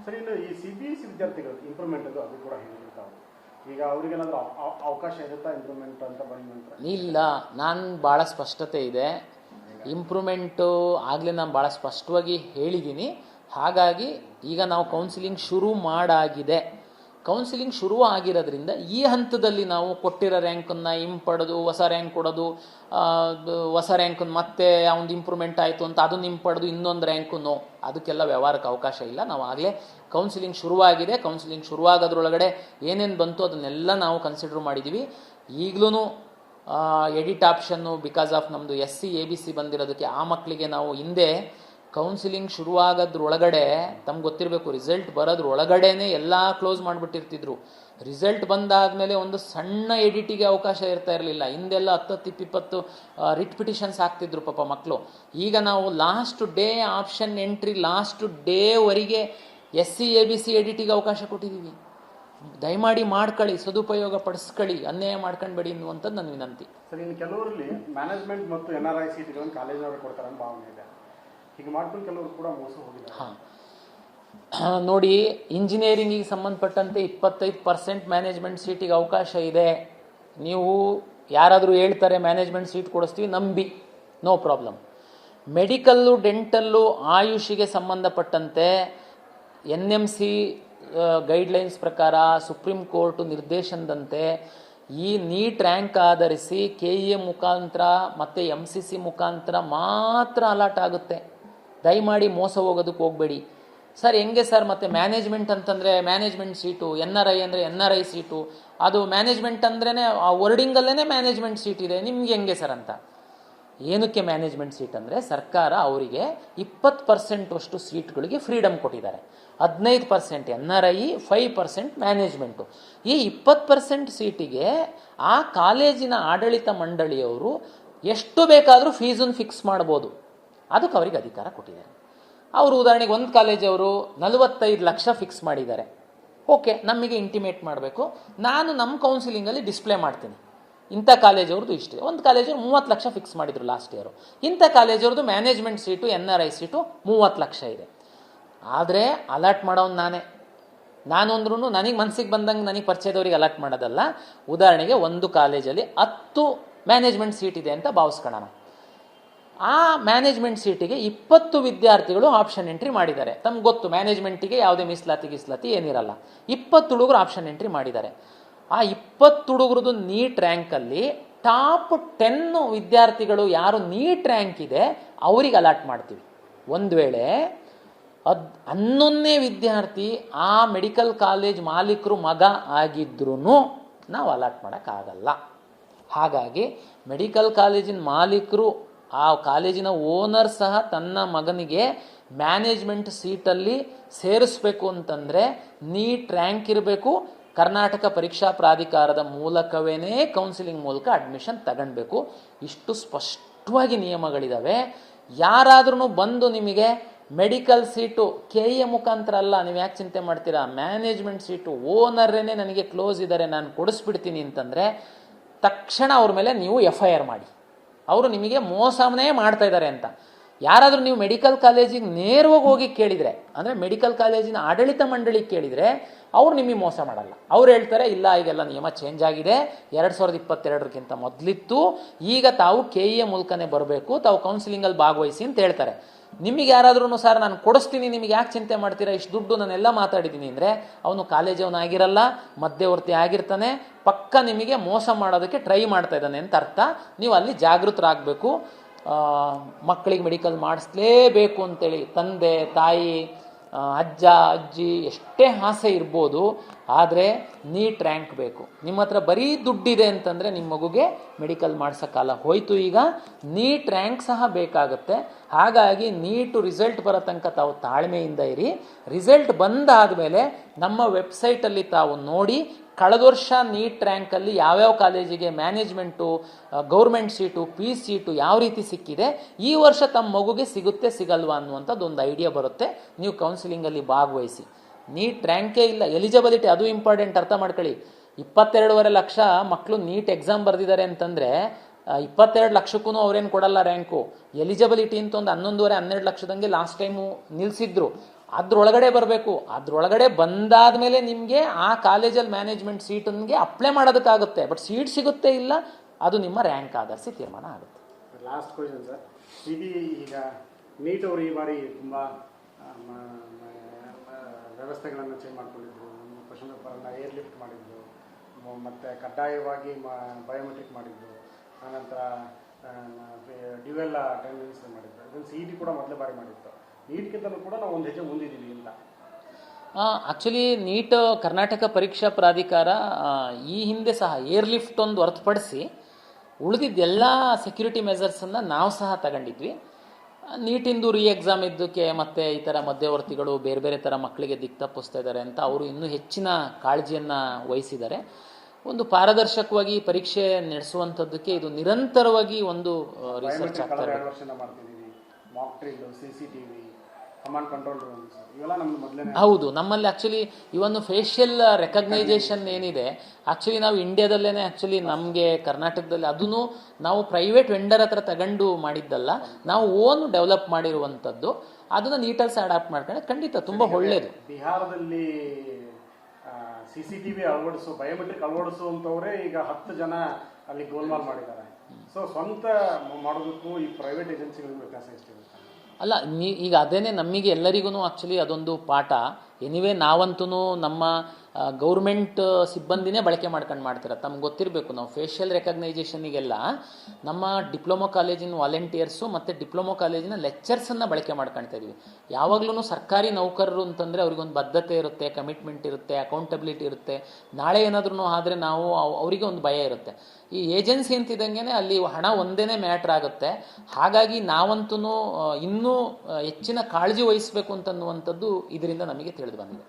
Sir, ಇನ್ನು ಈ CBSE ವಿದ್ಯಾರ್ಥಿಗಳು ಇಂಪ್ರೂವ್ಮೆಂಟ್ ಅದು ಕೂಡ ಹೇಳಿರ್ತಾವೆ. ಈಗ ಅವ್ರಿಗೇನಾದ್ರೂ ಅವಕಾಶ ಇರುತ್ತಾ ಇಂಪ್ರೂವ್ಮೆಂಟ್ ಅಂತ ಬಂದ? ಇಲ್ಲ, ನಾನು ಭಾಳ ಸ್ಪಷ್ಟತೆ ಇದೆ. ಇಂಪ್ರೂವ್ಮೆಂಟು ಆಗಲೇ ನಾನು ಭಾಳ ಸ್ಪಷ್ಟವಾಗಿ ಹೇಳಿದ್ದೀನಿ. ಹಾಗಾಗಿ ಈಗ ನಾವು ಕೌನ್ಸಿಲಿಂಗ್ ಶುರು ಮಾಡಾಗಿದೆ. ಕೌನ್ಸಿಲಿಂಗ್ ಶುರು ಆಗಿರೋದ್ರಿಂದ ಈ ಹಂತದಲ್ಲಿ ನಾವು ಕೊಟ್ಟಿರೋ ರ್ಯಾಂಕನ್ನು ಹಿಂಪಡೆದು ಹೊಸ ರ್ಯಾಂಕ್ ಕೊಡೋದು, ಹೊಸ ರ್ಯಾಂಕನ್ನು ಮತ್ತೆ ಅವ್ನು ಇಂಪ್ರೂವ್ಮೆಂಟ್ ಆಯಿತು ಅಂತ ಅದನ್ನು ಹಿಂಪಡೆದು ಇನ್ನೊಂದು ರ್ಯಾಂಕು ಅದಕ್ಕೆಲ್ಲ ವ್ಯವಹಾರಕ್ಕೆ ಅವಕಾಶ ಇಲ್ಲ. ನಾವು ಆಗಲೇ ಕೌನ್ಸಿಲಿಂಗ್ ಶುರುವಾಗಿದೆ. ಕೌನ್ಸಿಲಿಂಗ್ ಶುರುವಾಗೋದ್ರೊಳಗಡೆ ಏನೇನು ಬಂತು ಅದನ್ನೆಲ್ಲ ನಾವು ಕನ್ಸಿಡರ್ ಮಾಡಿದ್ದೀವಿ. ಈಗಲೂ ಎಡಿಟ್ ಆಪ್ಷನ್ನು ಬಿಕಾಸ್ ಆಫ್ ನಮ್ಮದು SC ABC ಬಂದಿರೋದಕ್ಕೆ ಆ ಮಕ್ಕಳಿಗೆ ನಾವು ಹಿಂದೆ ಕೌನ್ಸಿಲಿಂಗ್ ಶುರುವಾಗೋದ್ರೊಳಗಡೆ ತಮ್ಗೆ ಗೊತ್ತಿರಬೇಕು, ರಿಸಲ್ಟ್ ಬರೋದ್ರೊಳಗಡೆನೆ ಎಲ್ಲ ಕ್ಲೋಸ್ ಮಾಡಿಬಿಟ್ಟಿರ್ತಿದ್ರು. ರಿಸಲ್ಟ್ ಬಂದಾದಮೇಲೆ ಒಂದು ಸಣ್ಣ ಎಡಿಟಿಗೆ ಅವಕಾಶ ಇರ್ತಾ ಇರಲಿಲ್ಲ. ಹಿಂದೆಲ್ಲ 10-20 ರಿಟ್ ಪಿಟಿಷನ್ಸ್ ಹಾಕ್ತಿದ್ರು ಪಾಪ ಮಕ್ಕಳು. ಈಗ ನಾವು last day option entry last ಡೇವರೆಗೆ SC ABC ಎಡಿಟಿಗೆ ಅವಕಾಶ ಕೊಟ್ಟಿದ್ದೀವಿ. ದಯಮಾಡಿ ಮಾಡ್ಕೊಳ್ಳಿ, ಸದುಪಯೋಗ ಪಡಿಸ್ಕೊಳ್ಳಿ, ಅನ್ಯಾಯ ಮಾಡ್ಕೊಂಡ್ಬೇಡಿ ಅನ್ನುವಂಥದ್ದು ನನ್ನ ವಿನಂತಿ. ಸರ್, ಇನ್ನು ಕೆಲವರಲ್ಲಿ ಮ್ಯಾನೇಜ್ಮೆಂಟ್ ಮತ್ತು NRI ಸೀಟ್ಗಳನ್ನು ಕಾಲೇಜಿನವ್ರಿಗೆ ಕೊಡ್ತಾರೆ ಅಂತ ಭಾವನೆ ಇದೆ. ಹೀಗೆ ಮಾಡ್ಕೊಂಡು ಕೆಲವರು ಕೂಡ ಮೋಸ ಹೋಗಿದ್ದಾರೆ. ನೋಡಿ, ಇಂಜಿನಿಯರಿಂಗಿಗೆ ಸಂಬಂಧಪಟ್ಟಂತೆ 25% ಮ್ಯಾನೇಜ್ಮೆಂಟ್ ಸೀಟಿಗೆ ಅವಕಾಶ ಇದೆ. ನೀವು ಯಾರಾದರೂ ಹೇಳ್ತಾರೆ ಮ್ಯಾನೇಜ್ಮೆಂಟ್ ಸೀಟ್ ಕೊಡಿಸ್ತೀವಿ, ನಂಬಿ, ನೋ ಪ್ರಾಬ್ಲಮ್. ಮೆಡಿಕಲ್ಲು, ಡೆಂಟಲ್ಲು, ಆಯುಷಿಗೆ ಸಂಬಂಧಪಟ್ಟಂತೆ NMC ಗೈಡ್ಲೈನ್ಸ್ ಪ್ರಕಾರ ಸುಪ್ರೀಂ ಕೋರ್ಟ್ ನಿರ್ದೇಶನದಂತೆ ಈ ನೀಟ್ ರ್ಯಾಂಕ್ ಆಧರಿಸಿ KE ಮುಖಾಂತರ ಮತ್ತು MCC ಮುಖಾಂತರ ಮಾತ್ರ ಅಲಾಟ್ ಆಗುತ್ತೆ. ದಯಮಾಡಿ ಮೋಸ ಹೋಗೋದಕ್ಕೆ ಹೋಗಬೇಡಿ. ಸರ್ ಹೆಂಗೆ ಸರ್, ಮತ್ತೆ ಮ್ಯಾನೇಜ್ಮೆಂಟ್ ಅಂತಂದರೆ ಮ್ಯಾನೇಜ್ಮೆಂಟ್ ಸೀಟು, NRI ಅಂದರೆ NRI ಸೀಟು, ಅದು ಮ್ಯಾನೇಜ್ಮೆಂಟ್ ಅಂದ್ರೇ ಆ ವರ್ಡಿಂಗಲ್ಲೇ ಮ್ಯಾನೇಜ್ಮೆಂಟ್ ಸೀಟ್ ಇದೆ, ನಿಮ್ಗೆ ಹೆಂಗೆ ಸರ್ ಅಂತ. ಏನಕ್ಕೆ ಮ್ಯಾನೇಜ್ಮೆಂಟ್ ಸೀಟ್ ಅಂದರೆ ಸರ್ಕಾರ ಅವರಿಗೆ 20% ಅಷ್ಟು ಸೀಟ್ಗಳಿಗೆ ಫ್ರೀಡಮ್ ಕೊಟ್ಟಿದ್ದಾರೆ. 15% NRI, 5% ಮ್ಯಾನೇಜ್ಮೆಂಟು. ಈ 20% ಸೀಟಿಗೆ ಆ ಕಾಲೇಜಿನ ಆಡಳಿತ ಮಂಡಳಿಯವರು ಎಷ್ಟು ಬೇಕಾದರೂ ಫೀಸನ್ನು ಫಿಕ್ಸ್ ಮಾಡ್ಬೋದು. ಅದಕ್ಕೆ ಅವರಿಗೆ ಅಧಿಕಾರ ಕೊಟ್ಟಿದ್ದಾರೆ. ಅವರು ಉದಾಹರಣೆಗೆ ಒಂದು ಕಾಲೇಜವರು 45 ಲಕ್ಷ ಫಿಕ್ಸ್ ಮಾಡಿದ್ದಾರೆ. ಓಕೆ, ನಮಗೆ ಇಂಟಿಮೇಟ್ ಮಾಡಬೇಕು, ನಾನು ನಮ್ಮ ಕೌನ್ಸಿಲಿಂಗಲ್ಲಿ ಡಿಸ್ಪ್ಲೇ ಮಾಡ್ತೀನಿ ಇಂಥ ಕಾಲೇಜವ್ರದ್ದು ಇಷ್ಟೇ. ಒಂದು ಕಾಲೇಜವ್ರು 30 ಲಕ್ಷ ಫಿಕ್ಸ್ ಮಾಡಿದ್ರು ಲಾಸ್ಟ್ ಇಯರು. ಇಂಥ ಕಾಲೇಜವ್ರದ್ದು management seat NRI seat 30 lakh ಇದೆ. ಆದರೆ ಅಲಾಟ್ ಮಾಡೋನು ನಾನು ಅಂದ್ರೂ ನನಗೆ ಮನಸ್ಸಿಗೆ ಬಂದಂಗೆ ನನಗೆ ಪರಿಚಯದವ್ರಿಗೆ ಅಲಾಟ್ ಮಾಡೋದಲ್ಲ. ಉದಾಹರಣೆಗೆ ಒಂದು ಕಾಲೇಜಲ್ಲಿ 10 ಮ್ಯಾನೇಜ್ಮೆಂಟ್ ಸೀಟ್ ಇದೆ ಅಂತ ಭಾವಿಸ್ಕೊಳ್ಳೋಣ. ಆ ಮ್ಯಾನೇಜ್ಮೆಂಟ್ ಸೀಟಿಗೆ 20 ವಿದ್ಯಾರ್ಥಿಗಳು ಆಪ್ಷನ್ ಎಂಟ್ರಿ ಮಾಡಿದ್ದಾರೆ. ತಮ್ಗೆ ಗೊತ್ತು, ಮ್ಯಾನೇಜ್ಮೆಂಟಿಗೆ ಯಾವುದೇ ಮೀಸಲಾತಿ ಏನಿರಲ್ಲ. 20 ಹುಡುಗರು ಆಪ್ಷನ್ ಎಂಟ್ರಿ ಮಾಡಿದ್ದಾರೆ. ಆ 20 ಹುಡುಗರದು ನೀಟ್ ರ್ಯಾಂಕಲ್ಲಿ ಟಾಪ್ 10 ವಿದ್ಯಾರ್ಥಿಗಳು ಯಾರು ನೀಟ್ ರ್ಯಾಂಕ್ ಇದೆ ಅವರಿಗೆ ಅಲಾಟ್ ಮಾಡ್ತೀವಿ. ಒಂದು ವೇಳೆ 11ನೇ ವಿದ್ಯಾರ್ಥಿ ಆ ಮೆಡಿಕಲ್ ಕಾಲೇಜ್ ಮಾಲೀಕರು ಮಗ ಆಗಿದ್ರೂ ನಾವು ಅಲಾಟ್ ಮಾಡೋಕ್ಕಾಗಲ್ಲ. ಹಾಗಾಗಿ ಮೆಡಿಕಲ್ ಕಾಲೇಜಿನ ಮಾಲೀಕರು, ಆ ಕಾಲೇಜಿನ ಓನರ್ ಸಹ ತನ್ನ ಮಗನಿಗೆ ಮ್ಯಾನೇಜ್ಮೆಂಟ್ ಸೀಟಲ್ಲಿ ಸೇರಿಸ್ಬೇಕು ಅಂತಂದರೆ ನೀಟ್ ರ್ಯಾಂಕ್ ಇರಬೇಕು. ಕರ್ನಾಟಕ ಪರೀಕ್ಷಾ ಪ್ರಾಧಿಕಾರದ ಮೂಲಕವೇ ಕೌನ್ಸಿಲಿಂಗ್ ಮೂಲಕ ಅಡ್ಮಿಷನ್ ತಗೊಳ್ಬೇಕು. ಇಷ್ಟು ಸ್ಪಷ್ಟವಾಗಿ ನಿಯಮಗಳಿದ್ದಾವೆ. ಯಾರಾದ್ರೂ ಬಂದು ನಿಮಗೆ ಮೆಡಿಕಲ್ ಸೀಟು KE ಮುಖಾಂತರ ಅಲ್ಲ, ನೀವು ಯಾಕೆ ಚಿಂತೆ ಮಾಡ್ತೀರಾ, ಮ್ಯಾನೇಜ್ಮೆಂಟ್ ಸೀಟು ಓನರ್ರೇನೆ ನನಗೆ ಕ್ಲೋಸ್ ಇದ್ದಾರೆ, ನಾನು ಕೊಡಿಸ್ಬಿಡ್ತೀನಿ ಅಂತಂದರೆ ತಕ್ಷಣ ಅವ್ರ ಮೇಲೆ ನೀವು FIR ಮಾಡಿ. ಅವರು ನಿಮಗೆ ಮೋಸನೇ ಮಾಡ್ತಾ ಇದ್ದಾರೆ ಅಂತ. ಯಾರಾದರೂ ನೀವು ಮೆಡಿಕಲ್ ಕಾಲೇಜಿಗೆ ನೇರವಾಗಿ ಹೋಗಿ ಕೇಳಿದರೆ, ಅಂದರೆ ಮೆಡಿಕಲ್ ಕಾಲೇಜಿನ ಆಡಳಿತ ಮಂಡಳಿಗೆ ಕೇಳಿದರೆ ಅವ್ರು ನಿಮಗೆ ಮೋಸ ಮಾಡಲ್ಲ. ಅವ್ರು ಹೇಳ್ತಾರೆ, ಇಲ್ಲ ಈಗೆಲ್ಲ ನಿಯಮ ಚೇಂಜ್ ಆಗಿದೆ, 2022ಕ್ಕಿಂತ ಮೊದಲಿತ್ತು, ಈಗ ತಾವು KE ಮೂಲಕನೇ ಬರಬೇಕು, ತಾವು ಕೌನ್ಸಿಲಿಂಗಲ್ಲಿ ಭಾಗವಹಿಸಿ ಅಂತ ಹೇಳ್ತಾರೆ. ನಿಮಗೆ ಯಾರಾದ್ರೂ ಸರ್ ನಾನು ಕೊಡಿಸ್ತೀನಿ, ನಿಮಗೆ ಯಾಕೆ ಚಿಂತೆ ಮಾಡ್ತೀರಾ, ಇಷ್ಟು ದುಡ್ಡು ನಾನೆಲ್ಲ ಮಾತಾಡಿದ್ದೀನಿ ಅಂದರೆ ಅವನು ಕಾಲೇಜವನಾಗಿರಲ್ಲ, ಮಧ್ಯವರ್ತಿ ಆಗಿರ್ತಾನೆ, ಪಕ್ಕ ನಿಮಗೆ ಮೋಸ ಮಾಡೋದಕ್ಕೆ ಟ್ರೈ ಮಾಡ್ತಾ ಇದ್ದಾನೆ ಅಂತ ಅರ್ಥ. ನೀವು ಅಲ್ಲಿ ಜಾಗೃತರಾಗಬೇಕು. ಮಕ್ಕಳಿಗೆ ಮೆಡಿಕಲ್ ಮಾಡಿಸ್ಲೇಬೇಕು ಅಂತೇಳಿ ತಂದೆ ತಾಯಿ ಅಜ್ಜ ಅಜ್ಜಿ ಎಷ್ಟೇ ಆಸೆ ಇರ್ಬೋದು, ಆದರೆ ನೀಟ್ ರ್ಯಾಂಕ್ ಬೇಕು. ನಿಮ್ಮ ಹತ್ರ ಬರೀ ದುಡ್ಡಿದೆ ಅಂತಂದರೆ ನಿಮ್ಮ ಮಗುಗೆ ಮೆಡಿಕಲ್ ಮಾಡಿಸೋಕ್ಕಾಲ ಹೋಯ್ತು. ಈಗ ನೀಟ್ ರ್ಯಾಂಕ್ ಸಹ ಬೇಕಾಗುತ್ತೆ. ಹಾಗಾಗಿ ನೀಟು ರಿಸಲ್ಟ್ ಬರೋ ತನಕ ತಾವು ತಾಳ್ಮೆಯಿಂದ ಇರಿ. ರಿಸಲ್ಟ್ ಬಂದಾದಮೇಲೆ ನಮ್ಮ ವೆಬ್ಸೈಟಲ್ಲಿ ತಾವು ನೋಡಿ, ಕಳೆದ ವರ್ಷ ನೀಟ್ ರ್ಯಾಂಕಲ್ಲಿ ಯಾವ್ಯಾವ ಕಾಲೇಜಿಗೆ management, government seat, fees seat ಯಾವ ರೀತಿ ಸಿಕ್ಕಿದೆ, ಈ ವರ್ಷ ತಮ್ಮ ಮಗುಗೆ ಸಿಗುತ್ತೆ ಸಿಗಲ್ವಾ ಅನ್ನುವಂಥದ್ದು ಒಂದು ಐಡಿಯಾ ಬರುತ್ತೆ. ನೀವು ಕೌನ್ಸಿಲಿಂಗಲ್ಲಿ ಭಾಗವಹಿಸಿ. ನೀಟ್ ರ್ಯಾಂಕೇ ಇಲ್ಲ, ಎಲಿಜಿಬಿಲಿಟಿ ಅದು ಇಂಪಾರ್ಟೆಂಟ್, ಅರ್ಥ ಮಾಡ್ಕೊಳ್ಳಿ. 22.5 ಲಕ್ಷ ಮಕ್ಕಳು ನೀಟ್ ಎಕ್ಸಾಮ್ ಬರೆದಿದ್ದಾರೆ ಅಂತಂದರೆ 22 ಲಕ್ಷಕ್ಕೂ ಅವ್ರೇನು ಕೊಡಲ್ಲ ರ್ಯಾಂಕು. ಎಲಿಜಿಬಿಲಿಟಿ ಅಂತ ಒಂದು 11.5-12 ಲಕ್ಷದಂಗೆ ಲಾಸ್ಟ್ ಟೈಮು ನಿಲ್ಲಿಸಿದ್ರು. ಅದ್ರೊಳಗಡೆ ಬರಬೇಕು. ಅದ್ರೊಳಗಡೆ ಬಂದಾದ ಮೇಲೆ ನಿಮಗೆ ಆ ಕಾಲೇಜಲ್ಲಿ ಮ್ಯಾನೇಜ್ಮೆಂಟ್ ಸೀಟಿಗೆ ಅಪ್ಲೈ ಮಾಡೋದಕ್ಕಾಗುತ್ತೆ. ಬಟ್ ಸೀಟ್ ಸಿಗುತ್ತೆ ಇಲ್ಲ, ಅದು ನಿಮ್ಮ ರ್ಯಾಂಕ್ ಆಧರಿಸಿ ತೀರ್ಮಾನ ಆಗುತ್ತೆ. ಲಾಸ್ಟ್ ಕ್ವಶನ್ ಸರ್, ಈಗ ನೀಟ್ ಅವರು ಈ ಬಾರಿ ತುಂಬ ವ್ಯವಸ್ಥೆಗಳನ್ನು ಚೇಂಜ್ ಮಾಡ್ಕೊಂಡಿದ್ರು. ಕ್ವಶನ್ ಪೇಪರನ್ನು ಏರ್ ಲಿಫ್ಟ್ ಮಾಡಿದ್ರು, ಮತ್ತು ಕಡ್ಡಾಯವಾಗಿ ಬಯೋಮೆಟ್ರಿಕ್ ಮಾಡಿದ್ರು, ಆನಂತರ ಡ್ಯುವೆಲ್ ಅಟೆಂಡೆನ್ಸ್ ಮಾಡಿದ್ರು. ಇದನ್ನು CET ಕೂಡ ಮೊದಲೇ ಬಾರಿ ಮಾಡಿತ್ತು. ನೀಟ್ಗಿಂತಲೂ ಕೂಡ ನಾವು ಒಂದು ಹೆಜ್ಜೆ ಮುಂದಿದ್ದೀವಿ ಅಂತ. ಆ್ಯಕ್ಚುಲಿ ನೀಟ್ ಕರ್ನಾಟಕ ಪರೀಕ್ಷಾ ಪ್ರಾಧಿಕಾರ ಈ ಹಿಂದೆ ಸಹ ಏರ್ ಲಿಫ್ಟ್ ಒಂದು ಹೊರತುಪಡಿಸಿ ಉಳಿದಿದ್ದೆಲ್ಲ ಸೆಕ್ಯೂರಿಟಿ ಮೆಜರ್ಸನ್ನು ನಾವು ಸಹ ತಗೊಂಡಿದ್ವಿ. ನೀಟಿಂದು ಎಕ್ಸಾಮ್ ಇದ್ದಕ್ಕೆ ಮತ್ತು ಈ ಥರ ಮಧ್ಯವರ್ತಿಗಳು ಬೇರೆ ಬೇರೆ ಥರ ಮಕ್ಕಳಿಗೆ ದಿಕ್ತಪ್ಪಿಸ್ತಾ ಇದ್ದಾರೆ ಅಂತ ಅವರು ಇನ್ನೂ ಹೆಚ್ಚಿನ ಕಾಳಜಿಯನ್ನು ವಹಿಸಿದ್ದಾರೆ. ಒಂದು ಪಾರದರ್ಶಕವಾಗಿ ಪರೀಕ್ಷೆ ನಡೆಸುವಂಥದ್ದಕ್ಕೆ ಇದು ನಿರಂತರವಾಗಿ ಒಂದು ರಿಸರ್ಚ್ ಆಗ್ತಾ ಇದೆ. 2 ವರ್ಷದಿಂದ ಮಾಡ್ತಿದ್ದೀವಿ. Mock drill, CCTV, command control rooms ಇವೆಲ್ಲ ನಮ್ದು ಮೊದಲೇ. ಹೌದು, ನಮ್ಮಲ್ಲಿ ಆ್ಯಕ್ಚುಲಿ ಈ ಒಂದು ಫೇಶಿಯಲ್ ರೆಕಗ್ನೈಸೇಷನ್ ಏನಿದೆ, ಆ್ಯಕ್ಚುಲಿ ನಾವು ಇಂಡಿಯಾದಲ್ಲೇ ಆ್ಯಕ್ಚುಲಿ ನಮಗೆ ಕರ್ನಾಟಕದಲ್ಲಿ ಅದನ್ನು ನಾವು ಪ್ರೈವೇಟ್ ವೆಂಡರ್ ಹತ್ರ ತಗೊಂಡು ಮಾಡಿದ್ದಲ್ಲ, ನಾವು ಓನ್ ಡೆವಲಪ್ ಮಾಡಿರುವಂಥದ್ದು. ಅದನ್ನು ನೀಟಲ್ಲಿ ಸಹ ಅಡಾಪ್ಟ್ ಮಾಡ್ಕೊಂಡ್ರೆ ಖಂಡಿತ ತುಂಬ ಒಳ್ಳೆಯದು. ಬಿಹಾರದಲ್ಲಿ CCTV ಅಳವಡಿಸು, ಬಯೋಮೆಟ್ರಿಕ್ ಅಳವಡಿಸುವಂಥವರೇ ಈಗ 10 ಜನ ಅಲ್ಲಿ ಗೋಲ್ಮಾಲ್ ಮಾಡಿದ್ದಾರೆ. ಸೊ ಸ್ವಂತ ಮಾಡೋದಕ್ಕೂ ಈ ಪ್ರೈವೇಟ್ ಏಜೆನ್ಸಿಗಳಿಗೂ ವ್ಯತ್ಯಾಸ ಎಷ್ಟಿರುತ್ತೆ? ಅಲ್ಲ, ಈಗ ಅದೇನೆ ನಮಗೆ ಎಲ್ಲರಿಗೂ ಆ್ಯಕ್ಚುಲಿ ಅದೊಂದು ಪಾಠ. ಎನಿವೇ ನಾವಂತೂ ನಮ್ಮ ಗೌರ್ಮೆಂಟ್ ಸಿಬ್ಬಂದಿನೇ ಬಳಕೆ ಮಾಡ್ಕೊಂಡು ಮಾಡ್ತಿರತ್ತೆ. ನಮ್ಗೆ ಗೊತ್ತಿರಬೇಕು, ನಾವು ಫೇಶಿಯಲ್ ರೆಕಗ್ನೈಸೇಷನಿಗೆಲ್ಲ ನಮ್ಮ ಡಿಪ್ಲೊಮೊ ಕಾಲೇಜಿನ ವಾಲಂಟಿಯರ್ಸು ಮತ್ತು ಡಿಪ್ಲೊಮೊ ಕಾಲೇಜಿನ ಲೆಕ್ಚರ್ಸನ್ನು ಬಳಕೆ ಮಾಡ್ಕೊಳ್ತಾ ಇದ್ವಿ. ಯಾವಾಗಲೂ ಸರ್ಕಾರಿ ನೌಕರರು ಅಂತಂದರೆ ಅವ್ರಿಗೊಂದು ಬದ್ಧತೆ ಇರುತ್ತೆ, ಕಮಿಟ್ಮೆಂಟ್ ಇರುತ್ತೆ, ಅಕೌಂಟಬಿಲಿಟಿ ಇರುತ್ತೆ. ನಾಳೆ ಏನಾದ್ರೂ ಆದರೆ ನಾವು ಅವರಿಗೆ ಒಂದು ಭಯ ಇರುತ್ತೆ. ಈ ಏಜೆನ್ಸಿ ಅಂತಿದ್ದಂಗೆ ಅಲ್ಲಿ ಹಣ ಒಂದೇ ಮ್ಯಾಟ್ರ್ ಆಗುತ್ತೆ. ಹಾಗಾಗಿ ನಾವಂತೂ ಇನ್ನೂ ಹೆಚ್ಚಿನ ಕಾಳಜಿ ವಹಿಸಬೇಕು ಅಂತನ್ನುವಂಥದ್ದು ಇದರಿಂದ ನಮಗೆ ತಿಳಿದು ಬಂದಿದೆ.